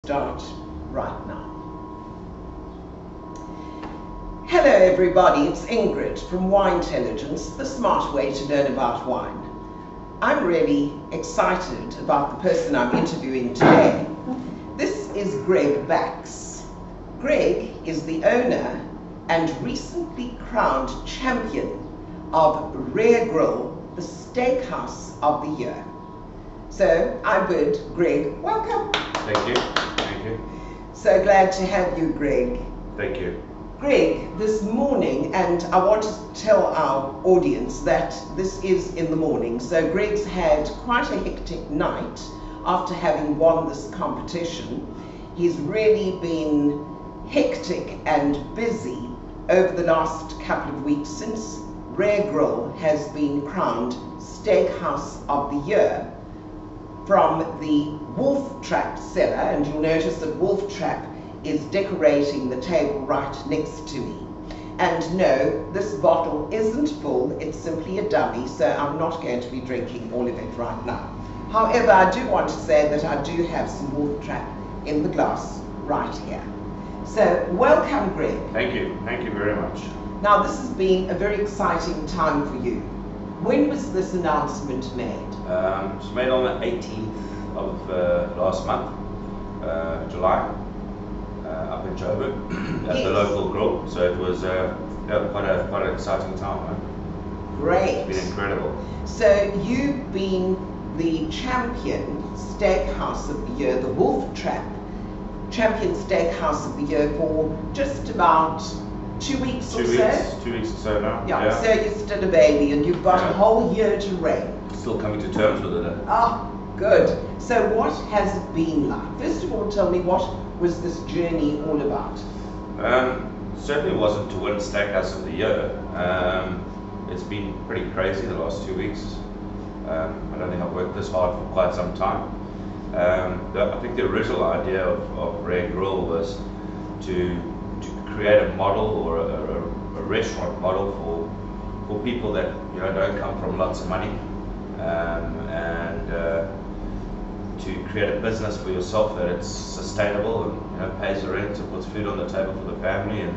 Start right now. Hello everybody, it's Ingrid from WineTelligence, the smart way to learn about wine. I'm really excited about the person I'm interviewing today. This is Greg Bax. Greg is the owner and recently crowned champion of Rare Grill, the steakhouse of the year. So I bid Greg welcome. Thank you. Thank you. So glad to have you, Greg. Thank you. Greg, this morning, and I want to tell our audience that this is in the morning, so Greg's had quite a hectic night after having won this competition. He's really been hectic and busy over the last couple of weeks since Rare Grill has been crowned Steakhouse of the Year from the Wolftrap cellar, and you'll notice that Wolftrap is decorating the table right next to me. And no, this bottle isn't full, it's simply a dummy, so I'm not going to be drinking all of it right now. However, I do want to say that I do have some Wolftrap in the glass right here. So, welcome, Greg. Thank you very much. Now, this has been a very exciting time for you. When was this announcement made? It was made on the 18th of last month, July, up in Joburg at Yes. the local grill. So it was quite an exciting time. Right? Great. It's been incredible. So you've been the champion steakhouse of the year, the Wolftrap champion steakhouse of the year for just about 2 weeks or so. 2 weeks or so now. Yeah, so you're still a baby and you've got a whole year to reign. Still coming to terms with it. Ah, good. So what has it been like? First of all, tell me, what was this journey all about? Certainly wasn't to win Steakhouse of the Year. It's been pretty crazy the last 2 weeks. I don't think I've worked this hard for quite some time. I think the original idea of Rare Grill was to create a model or a restaurant model for people that don't come from lots of money, and to create a business for yourself that it's sustainable and pays the rent and puts food on the table for the family. And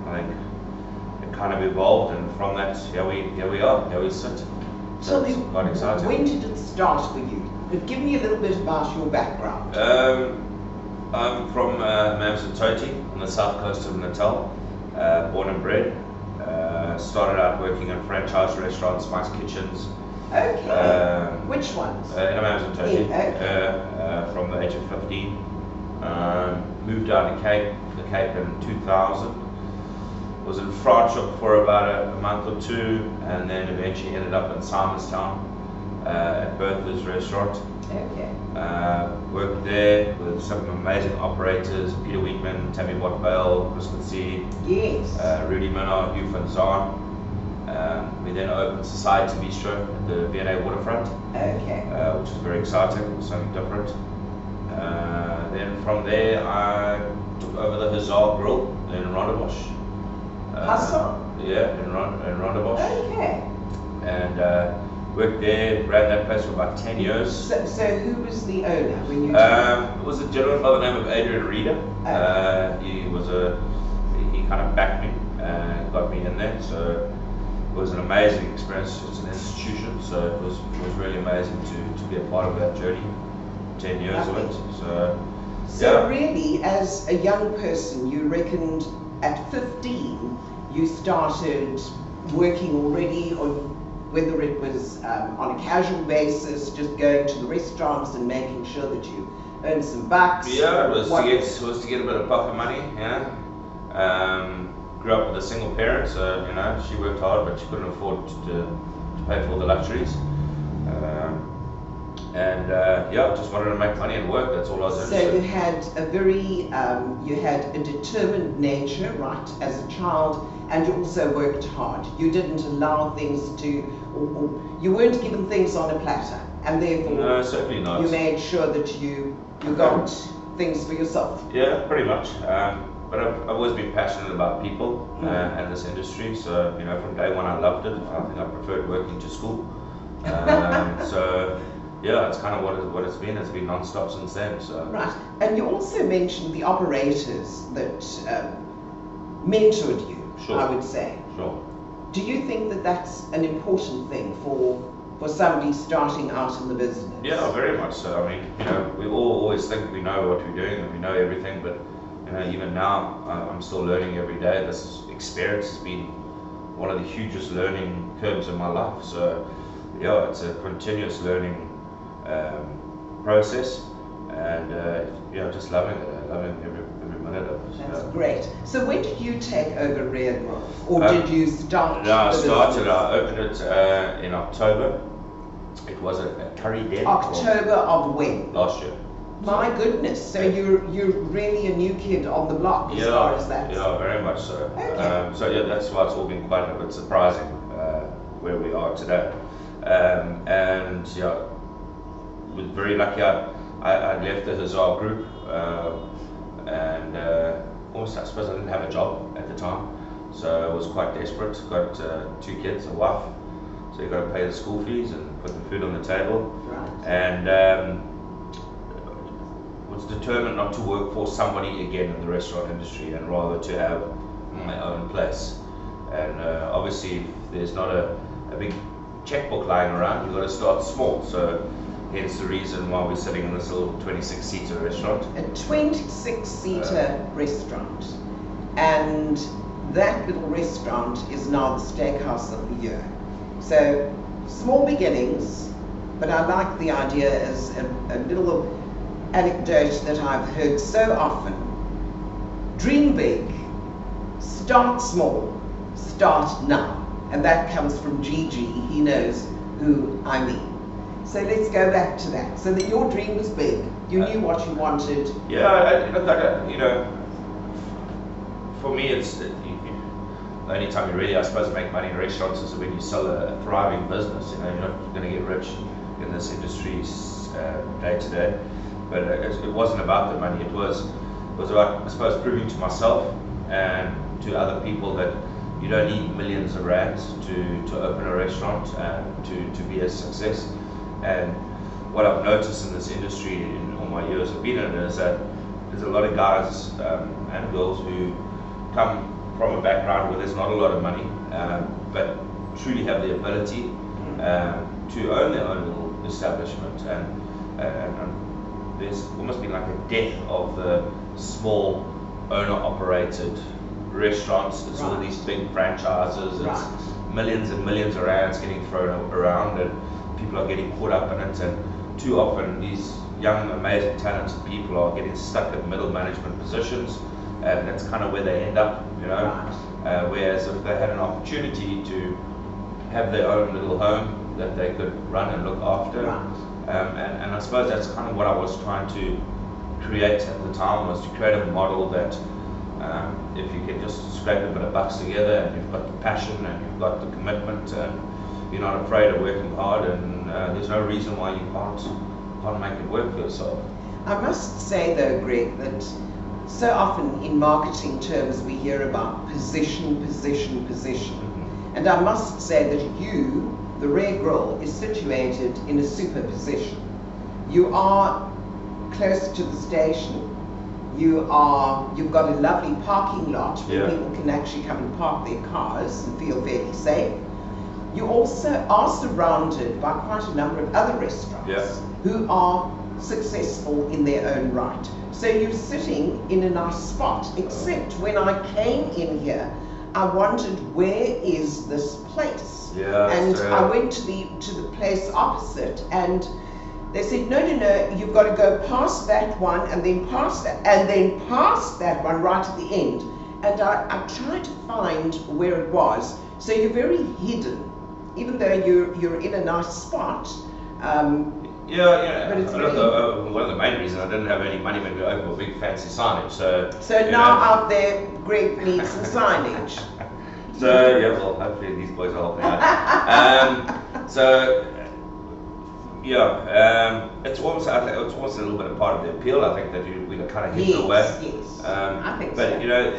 I think it kind of evolved, and from that here we sit. Tell me, quite exciting. when did it start for you? But give me a little bit about your background. I'm from Mamsatoti on the south coast of Natal, born and bred. Started out working in franchise restaurants, Mike's Kitchens. Okay. Which ones? In Mamsatoti, Okay. from the age of 15. Moved down to the Cape in 2000. Was in France for about a month or two, and then eventually ended up in Simonstown at Bertha's restaurant. Okay. Worked there with some amazing operators, Peter Wheatman, Tammy Watt-Bale, Chris Quincy, Yes. Rudy Minnar, Hugh van Zaan. We then opened Society Bistro at the V&A waterfront, Okay. which was very exciting, something different. Then from there I took over the Hussar Grill in Rondebosch. Hussar? Yeah, in Rondebosch. Okay. And worked there, ran that place for about 10 years. So who was the owner when you It was a gentleman by the name of Adrian Reeder. He kind of backed me and got me in there. So it was an amazing experience. It's an institution, so it was really amazing to be a part of that journey. 10 years of it. So really, as a young person, you reckoned at 15 you started working already, or whether it was on a casual basis, just going to the restaurants and making sure that you earned some bucks? Yeah, it was to get a bit of pocket money. Yeah. Grew up with a single parent, so she worked hard, but she couldn't afford to pay for all the luxuries. Just wanted to make money and work. That's all I was interested. So you had a very, you had a determined nature, right, as a child, and you also worked hard. You didn't allow things to, or you weren't given things on a platter, and therefore no, certainly not. You made sure that you got things for yourself. Yeah, pretty much. But I've always been passionate about people and this industry. So from day one I loved it. I think I preferred working to school. So yeah, it's kind of what it's been. It's been non-stop since then. So. Right, and you also mentioned the operators that mentored you, Sure. I would say. Sure. Do you think that that's an important thing for somebody starting out in the business? Yeah, very much so. I mean, you know, we all always think we know what we're doing and we know everything, but you know, even now, I'm still learning every day. This experience has been one of the hugest learning curves in my life. So, yeah, it's a continuous learning process, and yeah, just loving it. Loving every minute of it. That's great. So when did you take over Rear Grille, or did you start? No, I started. I opened it in October. It was a curry den. October of when? Last year. My goodness. So you're really a new kid on the block as far as that. Yeah, very much so. Okay. So yeah, that's why it's all been quite a bit surprising where we are today. And yeah, was very lucky. I left the Hussar group, and almost, I suppose I didn't have a job at the time, so I was quite desperate. Got 2 kids, a wife, so you got to pay the school fees and put the food on the table. Right. And was determined not to work for somebody again in the restaurant industry, and rather to have my own place. And obviously, if there's not a big checkbook lying around, you've got to start small. So hence the reason why we're sitting in this little 26-seater restaurant. A 26-seater restaurant, and that little restaurant is now the steakhouse of the year. So small beginnings, but I like the idea as a little anecdote that I've heard so often. Dream big, start small, start now. And that comes from Gigi, he knows who I mean. So let's go back to that. So that your dream was big, you knew what you wanted. Yeah, you know, for me it's, the only time you really, I suppose, make money in restaurants is when you sell a thriving business. You know, you're not going to get rich in this industry day to day. But it wasn't about the money. It was about, I suppose, proving to myself and to other people that you don't need millions of rands to open a restaurant and to be a success. And what I've noticed in this industry in all my years I've been in it is that there's a lot of guys and girls who come from a background where there's not a lot of money, but truly have the ability to own their own little establishment. And there's almost been like a death of the small owner-operated restaurants. It's all of these big franchises. It's millions and millions of rands getting thrown around, and people are getting caught up in it. And too often, these young, amazing, talented people are getting stuck in middle management positions, and that's kind of where they end up, you know. Whereas if they had an opportunity to have their own little home that they could run and look after. And I suppose that's kind of what I was trying to create at the time, was to create a model that if you can just scrape a bit of bucks together, and you've got the passion and you've got the commitment and you're not afraid of working hard, and there's no reason why you can't make it work for yourself. I must say though, Greg, that so often in marketing terms we hear about position. And I must say that you, the Rear Grille, is situated in a super position. You are close to the station. You've got a lovely parking lot where people can actually come and park their cars and feel fairly safe. You also are surrounded by quite a number of other restaurants who are successful in their own right. So you're sitting in a nice spot, except when I came in here, I wondered, where is this place? And I went to the place opposite, and they said, no, you've got to go past that one, and then past that, and then past that one right at the end. And I tried to find where it was. So you're very hidden, even though you're in a nice spot. But it's one of the main reasons I didn't have any money when we opened a big fancy signage. So now out there, Greg needs some signage. So yeah, well, hopefully these boys will help me out. It's almost a little bit of part of the appeal. I think that we kind of hit the way. Yes, I think but so. You know,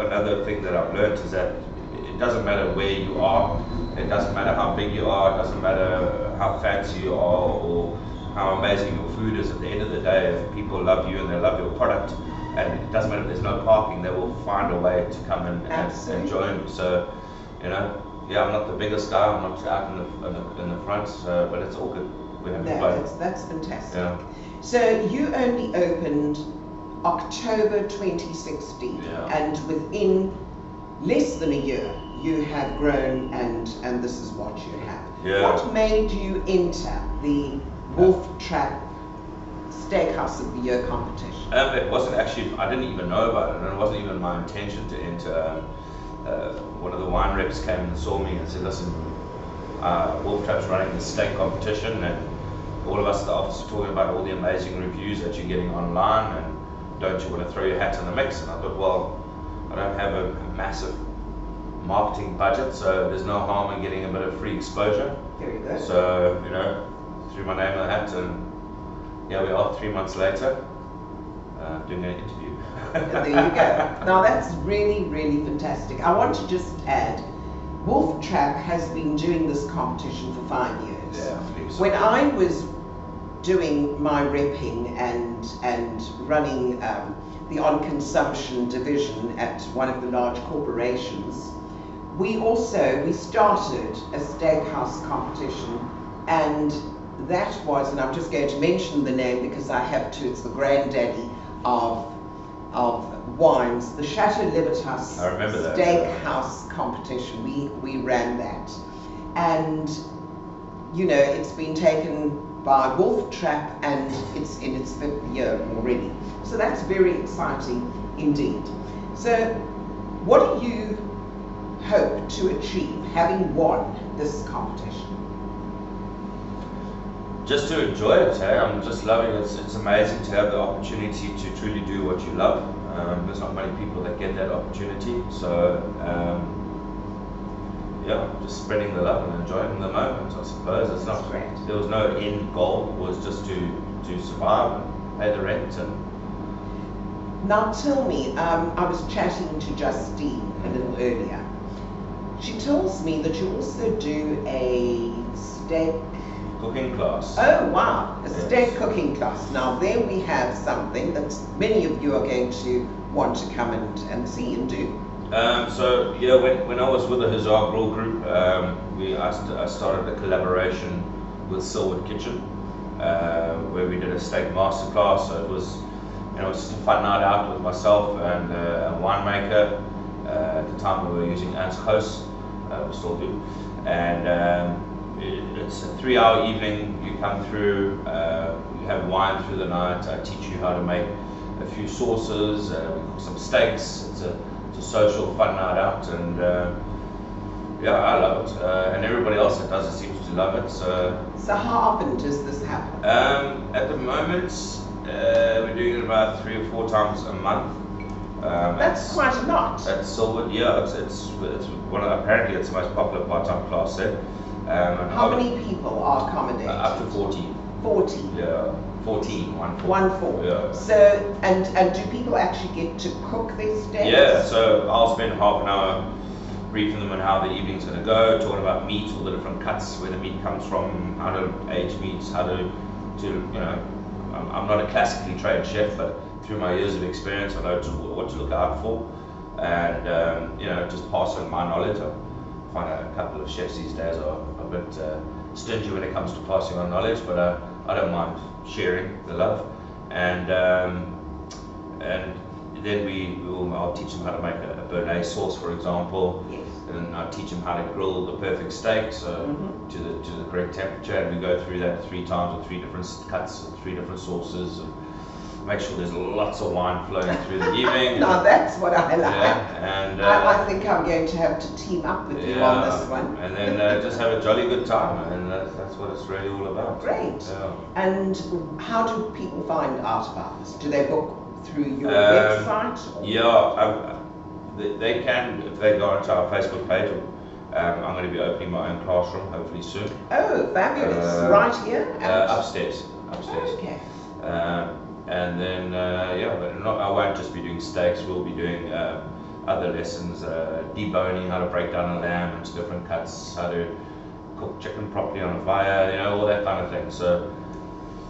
another thing that I've learned is that it doesn't matter where you are. It doesn't matter how big you are. It doesn't matter how fancy you are, or how amazing your food is. At the end of the day, if people love you and they love your product, and it doesn't matter if there's no parking, they will find a way to come and join you. So, you know, yeah, I'm not the biggest guy, I'm not out in the front, but it's all good. We're having fun. That's fantastic. Yeah. So you only opened October 2016, and within less than a year, you have grown, and this is what you have. Yeah. What made you enter the Wolftrap Steak House of the Year competition? It wasn't actually, I didn't even know about it, and it wasn't even my intention to enter. One of the wine reps came and saw me and said, listen, Wolftrap's running this steak competition, and all of us at the office are talking about all the amazing reviews that you're getting online, and don't you want to throw your hat in the mix? And I thought, well, I don't have a massive marketing budget, so there's no harm in getting a bit of free exposure. Very good. So, you know, threw my name in the hat, and here we are 3 months later, doing an interview. There you go. Now that's really, really fantastic. I want to just add, Wolftrap has been doing this competition for 5 years. Yeah, please. When I was doing my repping and running the on-consumption division at one of the large corporations, we started a steakhouse competition, and that was, and I'm just going to mention the name because I have to, it's the granddaddy of wines, the Chateau Libertas Steakhouse competition. We ran that, and you know, it's been taken by Wolftrap, and it's in its 5th year already. So that's very exciting indeed. So what do you hope to achieve having won this competition? Just to enjoy it, hey? I'm just loving it. It's amazing to have the opportunity to truly do what you love. There's not many people that get that opportunity, so yeah, just spreading the love and enjoying the moment, I suppose. It's not great. There was no end goal. It was just to survive and pay the rent. And now tell me, I was chatting to Justine a little earlier. She tells me that you also do a steak cooking class. Oh wow, a steak cooking class. Now there we have something that many of you are going to want to come and see and do. So yeah, when I was with the Hussar Grill Group, I started a collaboration with Silwood Kitchen, where we did a steak masterclass. So it was, you know, just a fun night out with myself and a winemaker. At the time we were using Ants House, we still do, and it's a 3-hour evening. You come through, you have wine through the night. I teach you how to make a few sauces. We cook some steaks. It's a social fun night out, and yeah, I love it. And everybody else that does it seems to love it. So how often does this happen? At the moment, we're doing it about 3 or 4 times a month. That's quite a lot. At Silwood, yeah, it's one of, apparently it's the most popular part-time class there. How many people are accommodated? Up to 40. 40. Yeah, 14. 1-4. Yeah. So and do people actually get to cook their steaks? Yeah. So I'll spend half an hour briefing them on how the evening's going to go, talking about meat, all the different cuts, where the meat comes from, how to age meats, how to you know. I'm not a classically trained chef, but through my years of experience, I know what to look out for, and you know, just pass on my knowledge. I find a couple of chefs these days are a bit stingy when it comes to passing on knowledge, but I don't mind sharing the love, and then I'll teach them how to make a Béarnaise sauce, for example. Yes. And I teach them how to grill the perfect steak, so to the correct temperature, and we go through that 3 times with 3 different cuts, 3 different sauces, and make sure there's lots of wine flowing through the evening. Now that's what I like. Yeah, and I think I'm going to have to team up with you on this one. And then just have a jolly good time, and that's what it's really all about. Great. Yeah. And how do people find out about this? Do they book through your website? Yeah, they can if they go onto our Facebook page. I'm going to be opening my own classroom hopefully soon. Oh, fabulous! Right here? Upstairs. Okay. And then yeah, but I won't just be doing steaks. We'll be doing other lessons, deboning, how to break down a lamb into different cuts, how to cook chicken properly on a fire, you know, all that kind of thing. So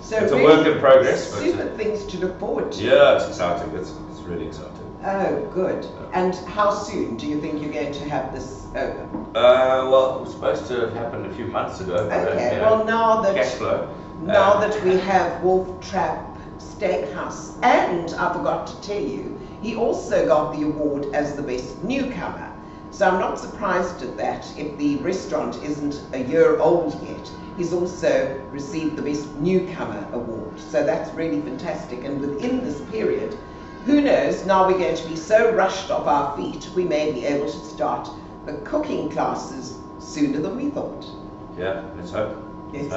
So it's really a work in progress. Super things to look forward to. Yeah, it's exciting. It's really exciting. Oh, good. And how soon do you think you're going to have this open? Well, it was supposed to have happened a few months ago. Okay, well now that cash flow. Now that we have Wolftrap Steak House, and I forgot to tell you, he also got the award as the best newcomer. So I'm not surprised at that if the restaurant isn't a year old yet. He's also received the best newcomer award. So that's really fantastic. And within this period, who knows, now we're going to be so rushed off our feet, we may be able to start the cooking classes sooner than we thought. Yeah, let's hope. Let's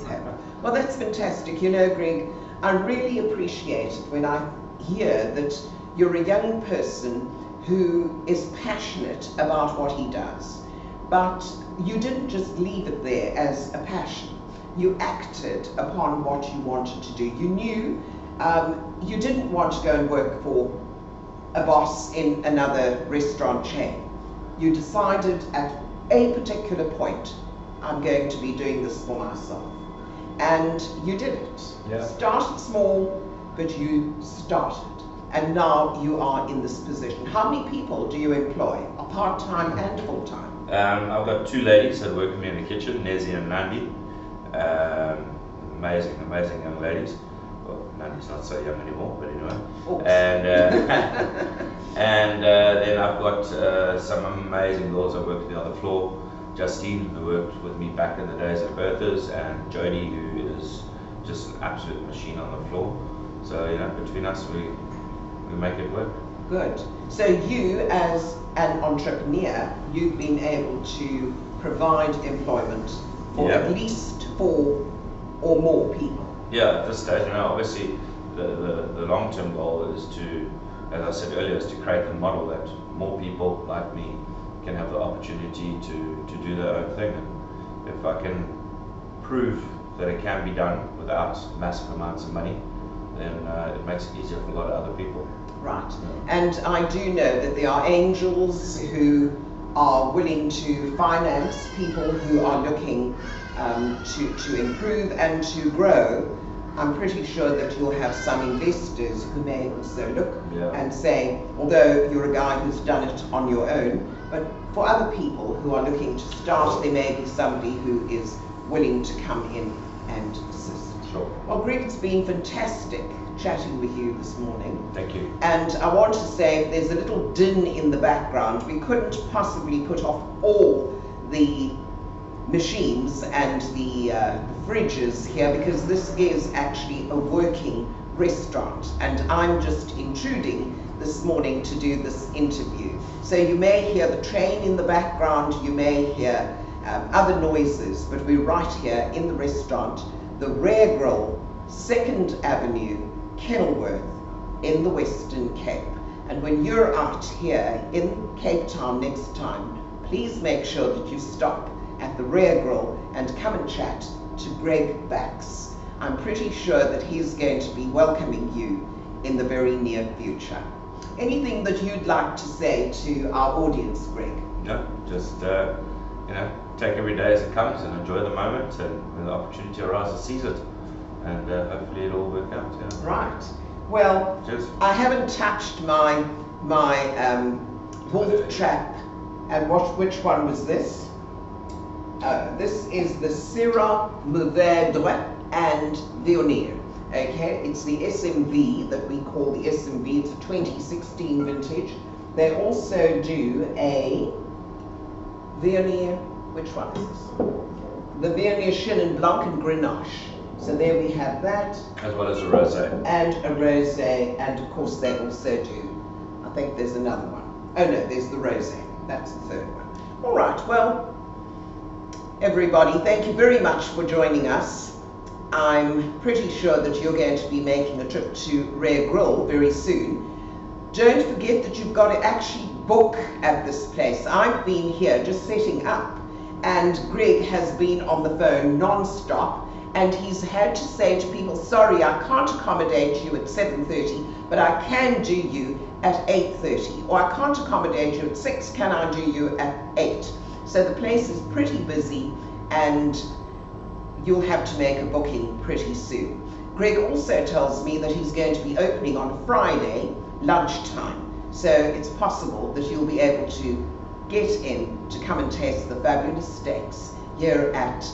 hope. Well, that's fantastic. You know, Greg, I really appreciate it when I hear that you're a young person who is passionate about what he does. But you didn't just leave it there as a passion. You acted upon what you wanted to do. You knew you didn't want to go and work for a boss in another restaurant chain. You decided at a particular point, I'm going to be doing this for myself. And you did it. Yeah. Started small, but you started. And now you are in this position. How many people do you employ, part-time and full-time? I've got two ladies that work with me in the kitchen, Nezi and Nandi. Amazing young ladies. Well, Nandi's not so young anymore, but anyway. Oops. And then I've got some amazing girls that work with me on the floor. Justine, who worked with me back in the days at Bertha's, and Jodie, who is just an absolute machine on the floor. So, you know, between us, we make it work. Good. So you, as an entrepreneur, you've been able to provide employment for at least 4 or more people. Yeah, at this stage, you know, obviously the long-term goal is to, as I said earlier, is to create a model that more people like me can have the opportunity to do their own thing. And if I can prove that it can be done without massive amounts of money, then it makes it easier for a lot of other people. Right. And I do know that there are angels who are willing to finance people who are looking to improve and to grow. I'm pretty sure that you'll have some investors who may also look and say, although you're a guy who's done it on your own, but for other people who are looking to start, there may be somebody who is willing to come in and assist. Sure. Well, Greg, it's been fantastic chatting with you this morning. Thank you. And I want to say, if there's a little din in the background, we couldn't possibly put off all the machines and the fridges here, because this is actually a working restaurant, and I'm just intruding this morning to do this interview. So you may hear the train in the background, you may hear other noises, but we're right here in the restaurant, the Rare Grill, 2nd Avenue, Kenilworth, in the Western Cape. And when you're out here in Cape Town next time, please make sure that you stop at the Rare Grill and come and chat to Greg Bax. I'm pretty sure that he's going to be welcoming you in the very near future. Anything that you'd like to say to our audience, Greg? No, just you know, take every day as it comes and enjoy the moment, and when the opportunity arises, seize it, and hopefully it'll all work out. Yeah. Right. Well, cheers. I haven't touched my Wolftrap, and which one was this? This is the Syrah Mourvèdre and Viognier. Okay, it's the SMV that we call the SMV. It's a 2016 vintage. They also do a Viognier. Which one is this? The Viognier Chenin Blanc and Grenache. So there we have that. As well as a rosé. And a rosé, and of course they also do, I think there's another one. Oh no, there's the rosé. That's the 3rd one. All right, well, everybody, thank you very much for joining us. I'm pretty sure that you're going to be making a trip to Rare Grill very soon. Don't forget that you've got to actually book at this place. I've been here just setting up, and Greg has been on the phone non-stop, and he's had to say to people, sorry, I can't accommodate you at 7:30, but I can do you at 8:30, or I can't accommodate you at 6, can I do you at 8? So the place is pretty busy, and you'll have to make a booking pretty soon. Greg also tells me that he's going to be opening on Friday lunchtime, so it's possible that you'll be able to get in to come and taste the fabulous steaks here at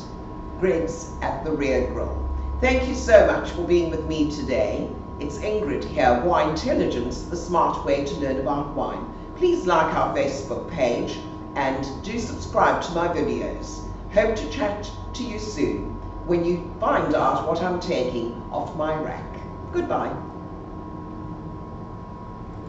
Greg's at the Rear Grill. Thank you so much for being with me today. It's Ingrid here, WineTelligence, the smart way to learn about wine. Please like our Facebook page and do subscribe to my videos. Hope to chat to you soon when you find out what I'm taking off my rack. Goodbye.